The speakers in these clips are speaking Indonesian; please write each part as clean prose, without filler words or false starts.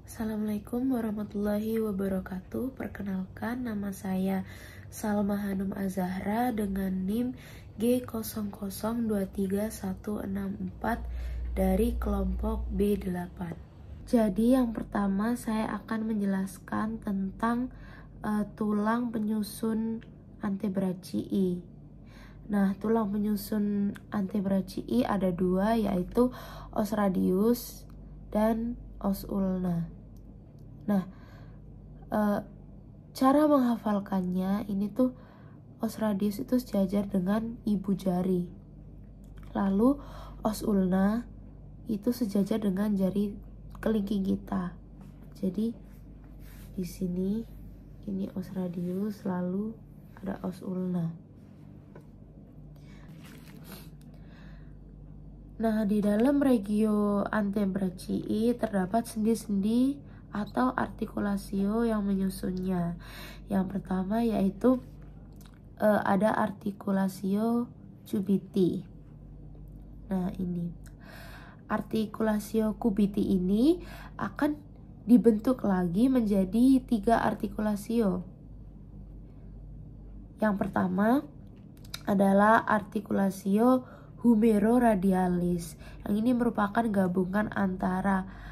Assalamualaikum warahmatullahi wabarakatuh. Perkenalkan, nama saya Salma Hanum Azahra dengan NIM G00236164 dari kelompok B8. Jadi yang pertama saya akan menjelaskan tentang tulang penyusun antebrachii. Nah, tulang penyusun antebrachii ada dua, yaitu os radius dan os ulna. Nah, cara menghafalkannya ini tuh os radius itu sejajar dengan ibu jari. Lalu os ulna itu sejajar dengan jari kelingking kita. Jadi di sini ini os radius, lalu ada os ulna. Nah, di dalam regio antebrachii terdapat sendi-sendi atau artikulasio yang menyusunnya. Yang pertama yaitu ada artikulasio cubiti. Nah, ini artikulasio cubiti ini akan dibentuk lagi menjadi 3 artikulasio. Yang pertama adalah artikulasio humeroradialis. Yang ini merupakan gabungan antara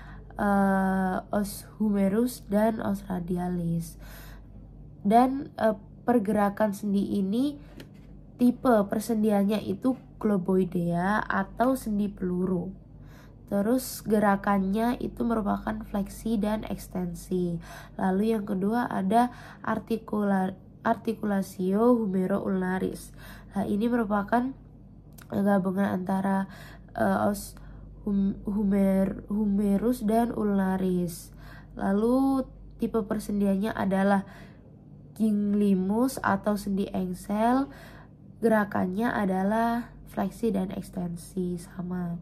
os humerus dan os radialis. Dan pergerakan sendi ini tipe persendiannya itu globoidea atau sendi peluru. Terus gerakannya itu merupakan fleksi dan ekstensi. Lalu yang kedua ada artikulasio humero-ulnaris. Nah, ini merupakan gabungan antara os humerus dan ulnaris. Lalu tipe persendiannya adalah ginglimus atau sendi engsel. Gerakannya adalah fleksi dan ekstensi sama.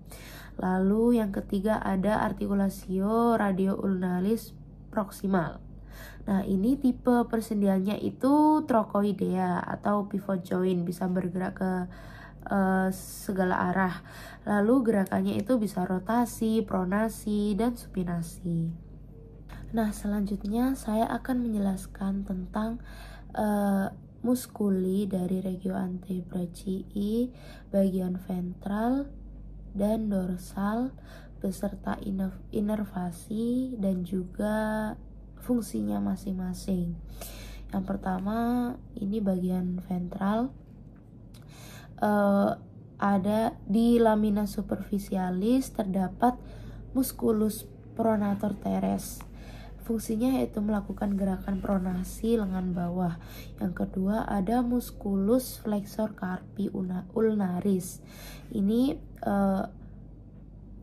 Lalu yang ketiga ada artikulasio radioulnaris proximal. Nah, ini tipe persendiannya itu trochoidea atau pivot joint, bisa bergerak ke segala arah. Lalu gerakannya itu bisa rotasi, pronasi, dan supinasi. Nah, selanjutnya saya akan menjelaskan tentang muskuli dari regio antebrachii, bagian ventral dan dorsal beserta inervasi dan juga fungsinya masing-masing. Yang pertama ini bagian ventral. Ada di lamina superficialis terdapat musculus pronator teres. Fungsinya yaitu melakukan gerakan pronasi lengan bawah. Yang kedua ada musculus flexor carpi ulnaris. Ini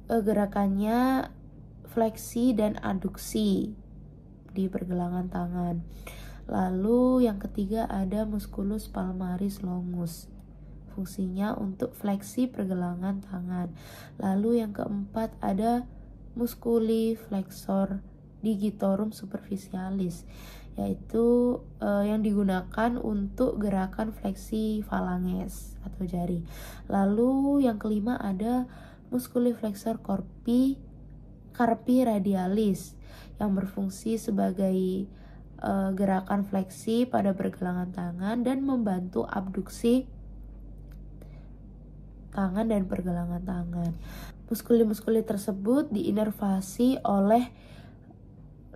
gerakannya fleksi dan aduksi di pergelangan tangan. Lalu yang ketiga ada musculus palmaris longus. Fungsinya untuk fleksi pergelangan tangan. Lalu yang keempat ada musculi flexor digitorum superficialis, yaitu yang digunakan untuk gerakan fleksi falanges atau jari. Lalu yang kelima ada musculi flexor carpi radialis yang berfungsi sebagai gerakan fleksi pada pergelangan tangan dan membantu abduksi tangan dan pergelangan tangan. Muskuli-muskuli tersebut diinervasi oleh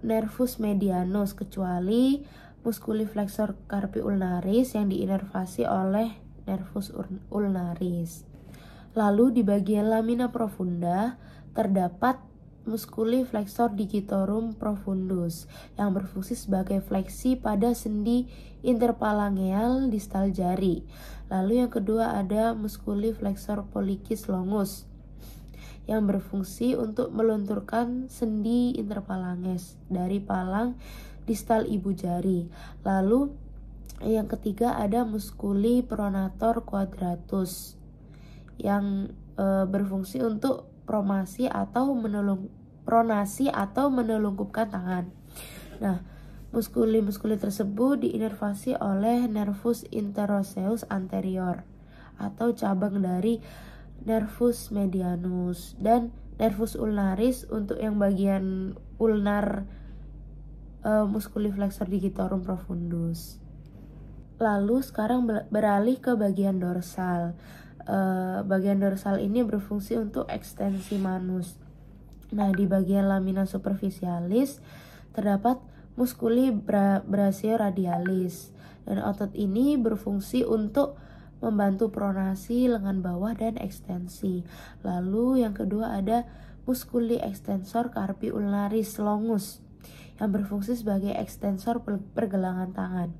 nervus medianus kecuali muskuli flexor carpi ulnaris yang diinervasi oleh nervus ulnaris. Lalu di bagian lamina profunda terdapat muskuli flexor digitorum profundus yang berfungsi sebagai fleksi pada sendi interphalangeal distal jari. Lalu yang kedua ada muskuli flexor pollicis longus yang berfungsi untuk melunturkan sendi interphalanges dari palang distal ibu jari. Lalu yang ketiga ada muskuli pronator quadratus yang berfungsi untuk pronasi atau menelungkupkan tangan. Nah, muskuli-muskuli tersebut diinervasi oleh nervus interosseus anterior atau cabang dari nervus medianus dan nervus ulnaris untuk yang bagian ulnar musculiflexor digitorum profundus. Lalu sekarang beralih ke bagian dorsal. Bagian dorsal ini berfungsi untuk ekstensi manus. Nah, di bagian lamina superficialis terdapat musculi brachioradialis, dan otot ini berfungsi untuk membantu pronasi lengan bawah dan ekstensi. Lalu yang kedua ada musculi extensor carpi ulnaris longus yang berfungsi sebagai ekstensor pergelangan tangan.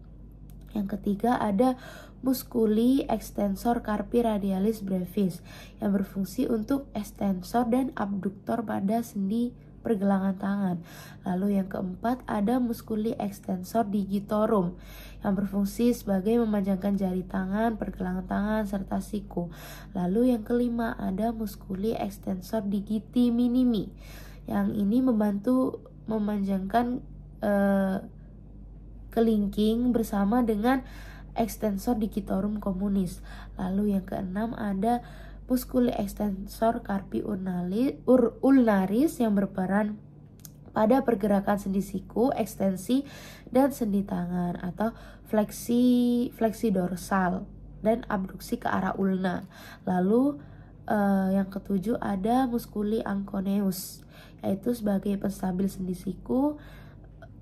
Yang ketiga ada musculi extensor carpi radialis brevis yang berfungsi untuk ekstensor dan abduktor pada sendi pergelangan tangan. Lalu yang keempat ada musculi extensor digitorum yang berfungsi sebagai memanjangkan jari tangan, pergelangan tangan, serta siku. Lalu yang kelima ada musculi extensor digiti minimi yang ini membantu memanjangkan kelingking bersama dengan extensor digitorum communis. Lalu yang keenam ada musculi extensor carpi ulnaris yang berperan pada pergerakan sendi siku, ekstensi, dan sendi tangan atau fleksi dorsal dan abduksi ke arah ulna. Lalu yang ketujuh ada musculi anconeus yaitu sebagai penstabil sendi siku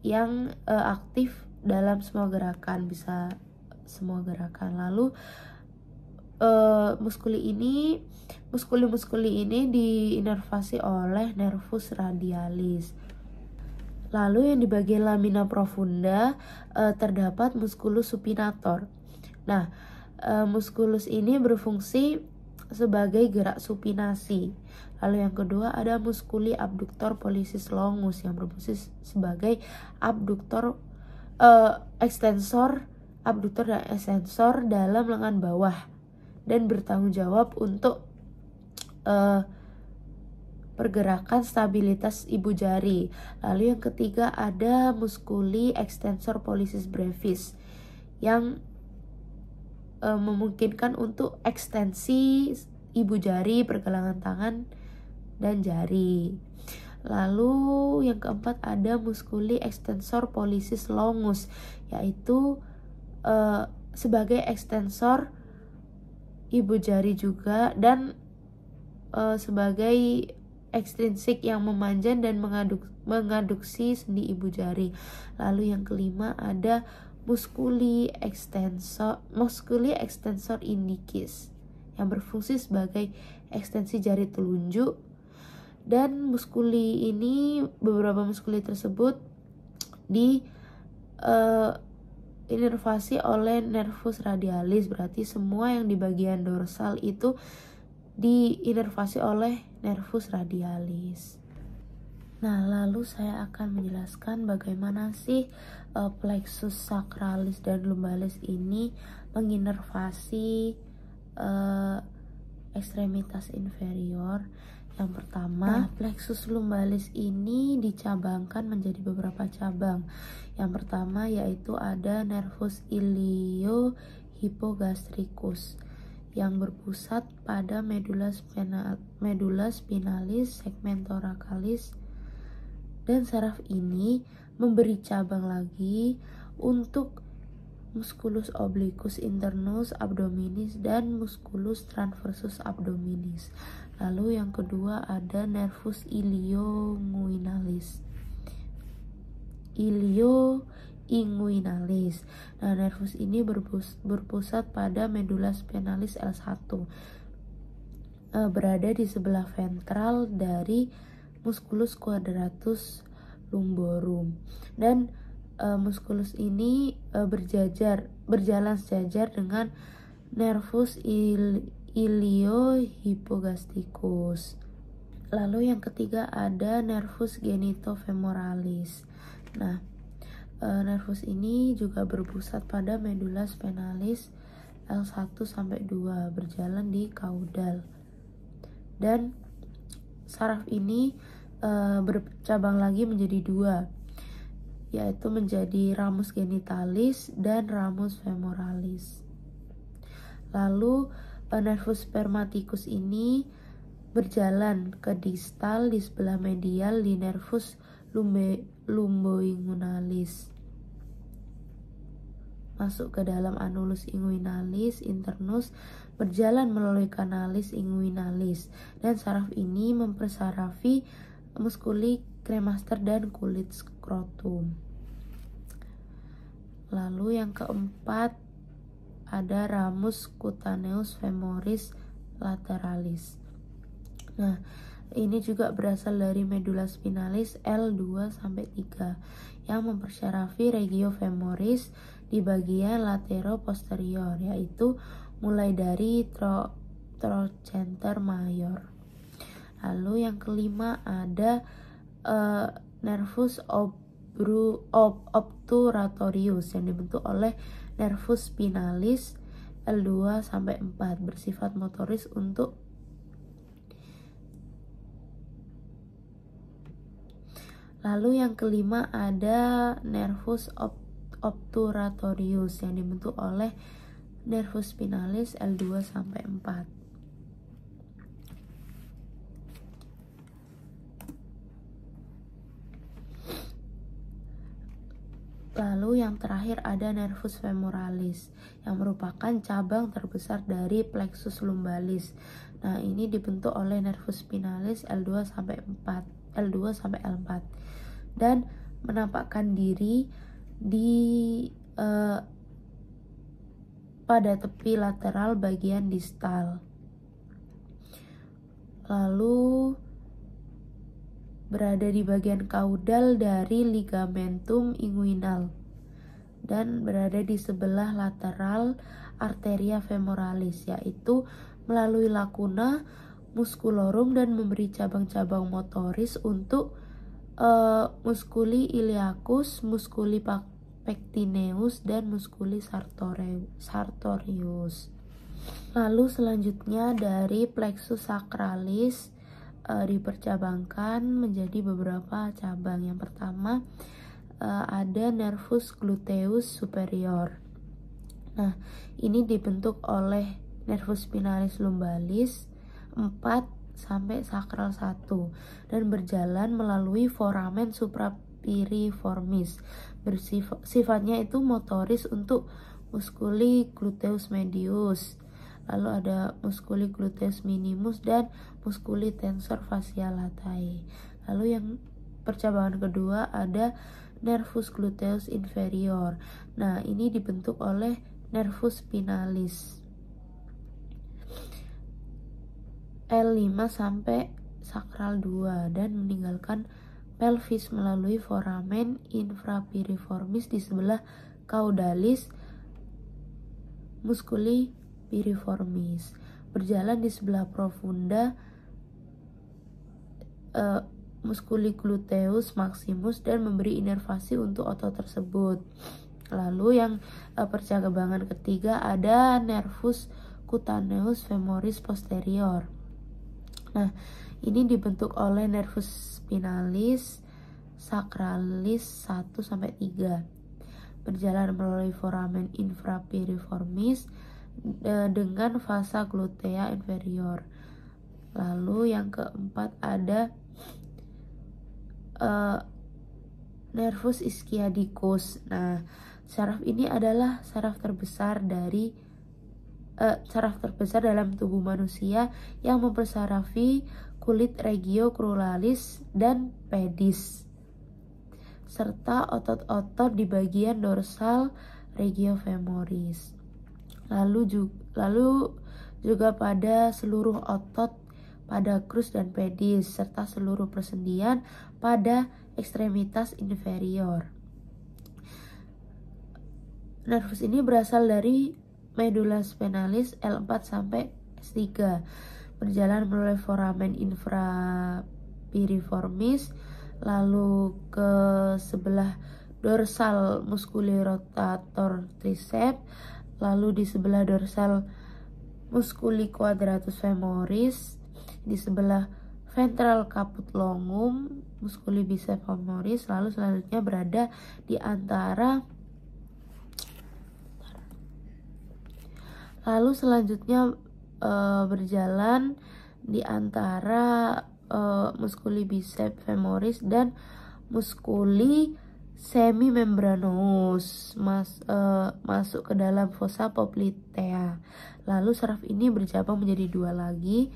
yang aktif dalam semua gerakan, bisa semua gerakan. Lalu muskuli ini diinervasi oleh nervus radialis. Lalu yang di bagian lamina profunda terdapat musculus supinator. Nah, musculus ini berfungsi sebagai gerak supinasi. Lalu yang kedua ada musculi abductor pollicis longus yang berfungsi sebagai abduktor extensor, abduktor dan extensor dalam lengan bawah dan bertanggung jawab untuk pergerakan stabilitas ibu jari. Lalu yang ketiga ada musculi extensor pollicis brevis yang memungkinkan untuk ekstensi ibu jari, pergelangan tangan, dan jari. Lalu yang keempat ada musculi extensor pollicis longus yaitu sebagai ekstensor ibu jari juga dan sebagai ekstrinsik yang memanjang dan mengaduksi sendi ibu jari. Lalu yang kelima ada musculi extensor indicis yang berfungsi sebagai ekstensi jari telunjuk. Dan beberapa muskuli tersebut inervasi oleh nervus radialis, berarti semua yang di bagian dorsal itu diinervasi oleh nervus radialis. Nah, lalu saya akan menjelaskan bagaimana sih plexus sacralis dan lumbalis ini menginervasi ekstremitas inferior. Yang pertama, plexus lumbalis ini dicabangkan menjadi beberapa cabang. Yang pertama yaitu ada nervus iliohypogastricus yang berpusat pada medula spinalis, segmen thoracalis, dan saraf ini memberi cabang lagi untuk musculus obliquus internus abdominis dan musculus transversus abdominis. Lalu yang kedua ada nervus ilioinguinalis. Nah, nervus ini berpusat pada medula spinalis L1, berada di sebelah ventral dari musculus quadratus lumborum, dan musculus ini berjalan sejajar dengan nervus iliohypogastricus. Lalu yang ketiga ada nervus genitofemoralis. Nah, nervus ini juga berpusat pada medula spinalis L1 sampai 2, berjalan di kaudal. Dan saraf ini bercabang lagi menjadi 2, yaitu menjadi ramus genitalis dan ramus femoralis. Lalu nervus spermaticus ini berjalan ke distal di sebelah medial di nervus lumboinguinalis. Masuk ke dalam anulus inguinalis internus, berjalan melalui canalis inguinalis, dan saraf ini mempersarafi muskuli cremaster dan kulit skrotum. Lalu yang keempat ada ramus cutaneus femoris lateralis. Nah, ini juga berasal dari medula spinalis L2 sampai 3 yang mempersarafi regio femoris di bagian latero posterior, yaitu mulai dari trochanter mayor. Lalu yang kelima ada nervus obturatorius yang dibentuk oleh nervus spinalis L2 sampai 4, bersifat motoris untuk Lalu yang kelima ada nervus obturatorius yang dibentuk oleh nervus spinalis L2 sampai 4. Lalu yang terakhir ada nervus femoralis yang merupakan cabang terbesar dari plexus lumbalis. Nah, ini dibentuk oleh nervus spinalis L2 sampai L4 dan menampakkan diri pada tepi lateral bagian distal. Lalu berada di bagian kaudal dari ligamentum inguinal dan berada di sebelah lateral arteria femoralis, yaitu melalui lacuna musculorum dan memberi cabang-cabang motoris untuk musculi iliacus, musculi pectineus, dan musculi sartorius. Lalu selanjutnya dari plexus sacralis dipercabangkan menjadi beberapa cabang. Yang pertama ada nervus gluteus superior. Nah, ini dibentuk oleh nervus spinalis lumbalis 4 sampai sakral 1 dan berjalan melalui foramen suprapiriformis. Sifatnya itu motoris untuk musculi gluteus medius. Lalu ada musculi gluteus minimus dan musculi tensor fasciae latae. Lalu yang percabangan kedua ada nervus gluteus inferior. Nah, ini dibentuk oleh nervus spinalis L5 sampai sakral 2 dan meninggalkan pelvis melalui foramen infrapiriformis di sebelah caudalis musculi piriformis, berjalan di sebelah profunda musculi gluteus maximus dan memberi inervasi untuk otot tersebut. Lalu yang percabangan ketiga ada nervus cutaneus femoris posterior. Nah, ini dibentuk oleh nervus spinalis sacralis 1 sampai 3. Berjalan melalui foramen infrapiriformis dengan vasa glutea inferior. Lalu yang keempat ada nervus ischiadicus. Nah, saraf ini adalah saraf terbesar dalam tubuh manusia yang mempersarafi kulit regio cruralis dan pedis serta otot-otot di bagian dorsal regio femoris. Lalu juga pada seluruh otot pada krus dan pedis serta seluruh persendian pada ekstremitas inferior. Nervus ini berasal dari medula spinalis L4 sampai S3, berjalan melalui foramen infrapiriformis, lalu ke sebelah dorsal musculi rotator triceps, lalu di sebelah dorsal musculi quadratus femoris, di sebelah ventral caput longum musculi biceps femoris, lalu selanjutnya berada di antara berjalan di antara musculi biceps femoris dan musculi semimembranous masuk ke dalam fossa poplitea. Lalu saraf ini bercabang menjadi dua lagi,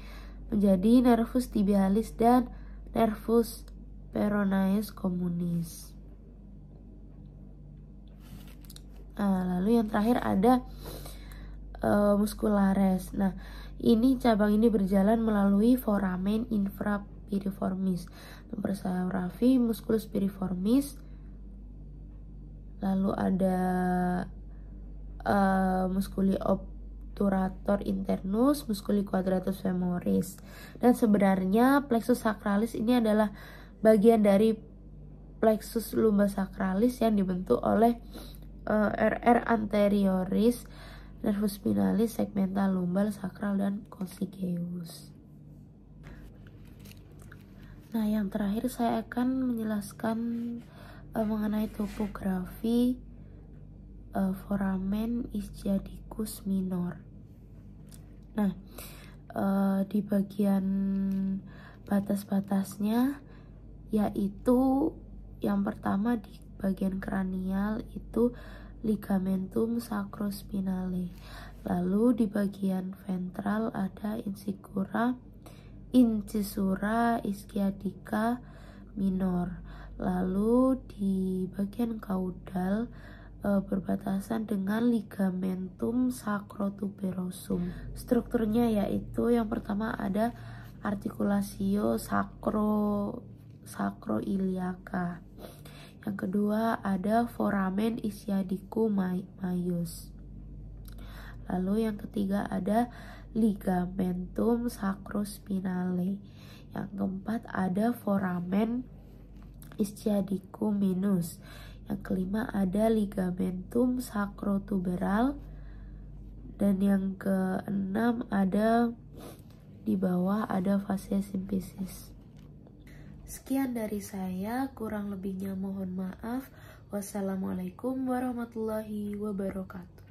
menjadi nervus tibialis dan nervus peroneus communis. Lalu yang terakhir ada musculares. Nah, ini cabang ini berjalan melalui foramen infrapiriformis, mempersarafi musculus piriformis. Lalu ada musculi obturator internus, musculi quadratus femoris. Dan sebenarnya plexus sacralis ini adalah bagian dari plexus lumbosacralis yang dibentuk oleh RR anterioris, nervus spinalis, segmental lumbal, sakral, dan coccygeus. Nah, yang terakhir saya akan menjelaskan mengenai topografi foramen ischiadicus minor. Nah, di bagian batas-batasnya yaitu yang pertama di bagian kranial itu ligamentum sacrospinale. Lalu di bagian ventral ada incisura ischiadica minor. Lalu di bagian kaudal berbatasan dengan ligamentum sacrotuberosum. Strukturnya yaitu yang pertama ada articulatio sacroiliaca. Yang kedua ada foramen ischiadicum maius. Lalu yang ketiga ada ligamentum sacrospinale. Yang keempat ada foramen ischiadicum minus. Yang kelima ada ligamentum sacrotuberal. Dan yang keenam ada di bawah ada fascia symphysis. Sekian dari saya, kurang lebihnya mohon maaf. Wassalamualaikum warahmatullahi wabarakatuh.